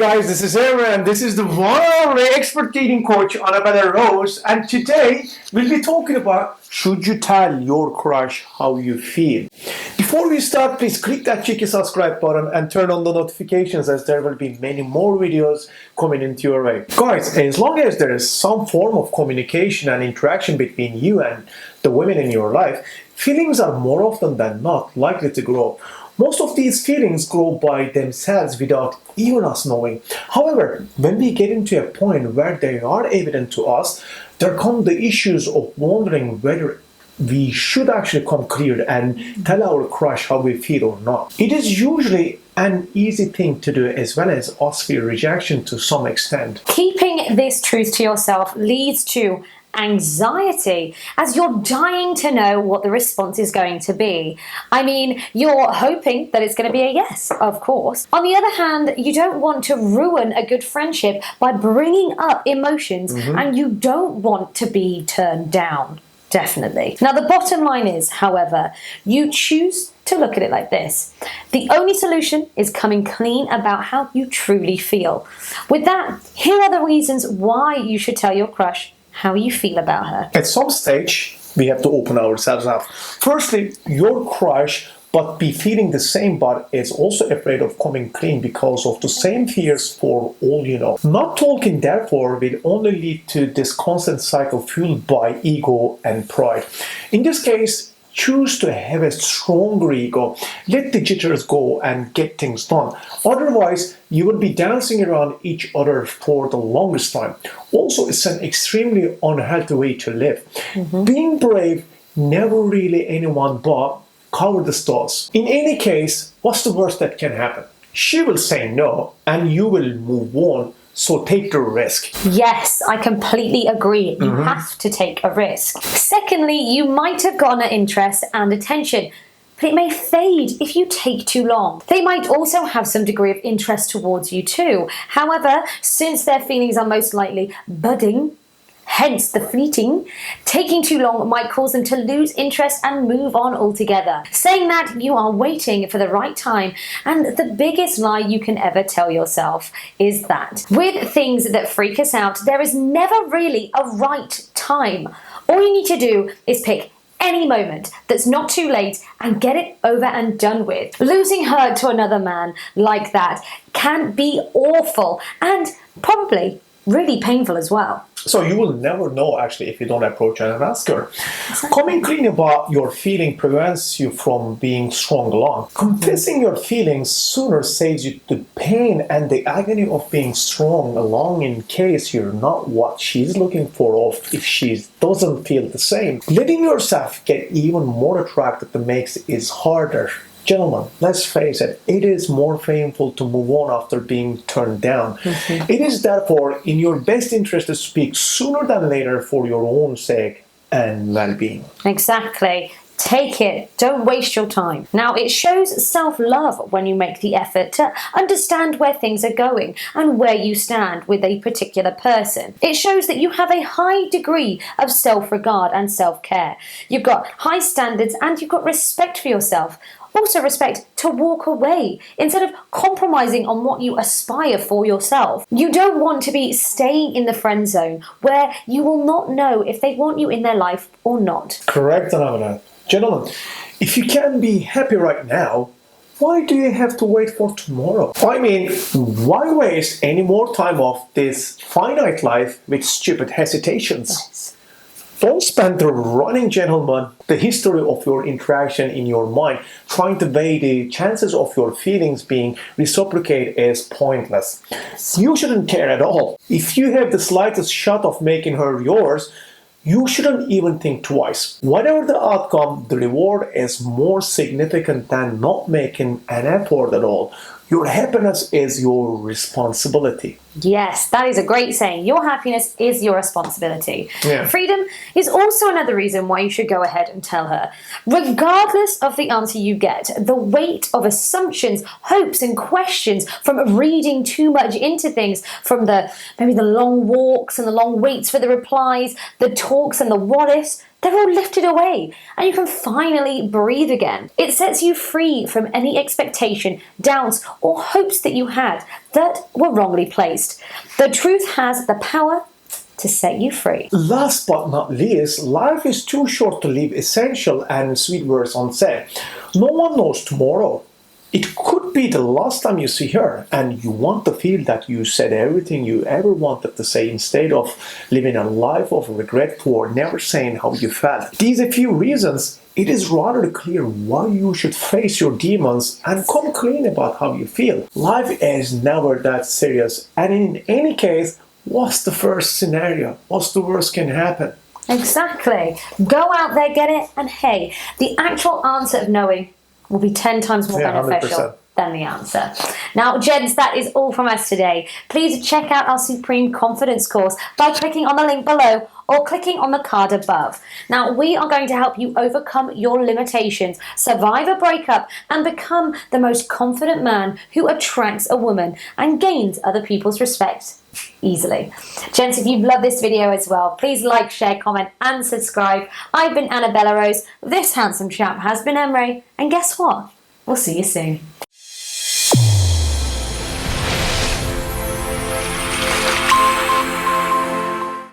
guys, this is Aaron and this is the one and only expert dating coach Annabella Rose, and today we'll be talking about should you tell your crush how you feel. Before we start, please click that cheeky subscribe button and turn on the notifications, as there will be many more videos coming into your way. Guys, as long as there is some form of communication and interaction between you and the women in your life, feelings are more often than not likely to grow. Most of these feelings grow by themselves without even us knowing. However, when we get into a point where they are evident to us, there come the issues of wondering whether we should actually come clear and tell our crush how we feel or not. It is usually an easy thing to do, as well as us feel rejection to some extent. Keeping this truth to yourself leads to anxiety, as you're dying to know what the response is going to be. I mean, you're hoping that it's going to be a yes, of course. On the other hand, you don't want to ruin a good friendship by bringing up emotions, and you don't want to be turned down. Definitely. Now, the bottom line is, however, you choose to look at it like this. The only solution is coming clean about how you truly feel. With that, here are the reasons why you should tell your crush how you feel about her. At some stage, we have to open ourselves up. Firstly, your crush but be feeling the same but is also afraid of coming clean because of the same fears, for all you know. Not talking, therefore, will only lead to this constant cycle fueled by ego and pride. In this case, choose to have a stronger ego. Let the jitters go and get things done. Otherwise, you will be dancing around each other for the longest time. Also, it's an extremely unhealthy way to live. Being brave, never really anyone but cowardice does. In any case, what's the worst that can happen? She will say no, and you will move on. So take the risk. Yes, I completely agree. You have to take a risk. Secondly, you might have gotten her interest and attention, but it may fade if you take too long. They might also have some degree of interest towards you too. However, since their feelings are most likely budding, hence the fleeting, taking too long might cause them to lose interest and move on altogether. Saying that, you are waiting for the right time, and the biggest lie you can ever tell yourself is that with things that freak us out, there is never really a right time. All you need to do is pick any moment that's not too late and get it over and done with. Losing her to another man like that can be awful and probably really painful as well. So you will never know, actually, if you don't approach her and ask her. Coming clean about your feeling prevents you from being strung along. Confessing your feelings sooner saves you the pain and the agony of being strung along in case you're not what she's looking for, or if she doesn't feel the same. Letting yourself get even more attracted makes it harder. Gentlemen, let's face it, it is more painful to move on after being turned down. It is therefore in your best interest to speak sooner than later for your own sake and well-being. Exactly. Take it. Don't waste your time. Now, it shows self-love when you make the effort to understand where things are going and where you stand with a particular person. It shows that you have a high degree of self-regard and self-care. You've got high standards and you've got respect for yourself. Also respect to walk away instead of compromising on what you aspire for yourself. You don't want to be staying in the friend zone where you will not know if they want you in their life or not. Correct, Anamana. Gentlemen, if you can be happy right now, why do you have to wait for tomorrow? I mean, why waste any more time of this finite life with stupid hesitations? Yes. Don't spend the running, gentlemen, the history of your interaction in your mind trying to weigh the chances of your feelings being reciprocated as pointless. You shouldn't care at all. If you have the slightest shot of making her yours, you shouldn't even think twice. Whatever the outcome, the reward is more significant than not making an effort at all. Your happiness is your responsibility. Yes, that is a great saying. Your happiness is your responsibility. Yeah. Freedom is also another reason why you should go ahead and tell her. Regardless of the answer you get, the weight of assumptions, hopes, and questions from reading too much into things, from maybe the long walks and the long waits for the replies, the talks and the what ifs, they're all lifted away and you can finally breathe again. It sets you free from any expectation, doubts, or hopes that you had that were wrongly placed. The truth has the power to set you free. Last but not least, life is too short to leave essential and sweet words unsaid. No one knows tomorrow. It could be the last time you see her, and you want to feel that you said everything you ever wanted to say instead of living a life of regret for never saying how you felt. These are few reasons. It is rather clear why you should face your demons and come clean about how you feel. Life is never that serious, and in any case, what's the first scenario? What's the worst can happen? Exactly. Go out there, get it, and hey, the actual answer of knowing will be 10 times more beneficial 100%. than the answer. Now, gents, that is all from us today. Please check out our Supreme Confidence course by clicking on the link below or clicking on the card above. Now, we are going to help you overcome your limitations, survive a breakup, and become the most confident man who attracts a woman and gains other people's respect easily. Gents, if you've loved this video as well, please like, share, comment, and subscribe. I've been Annabella Rose. This handsome chap has been Emre. And guess what? We'll see you soon.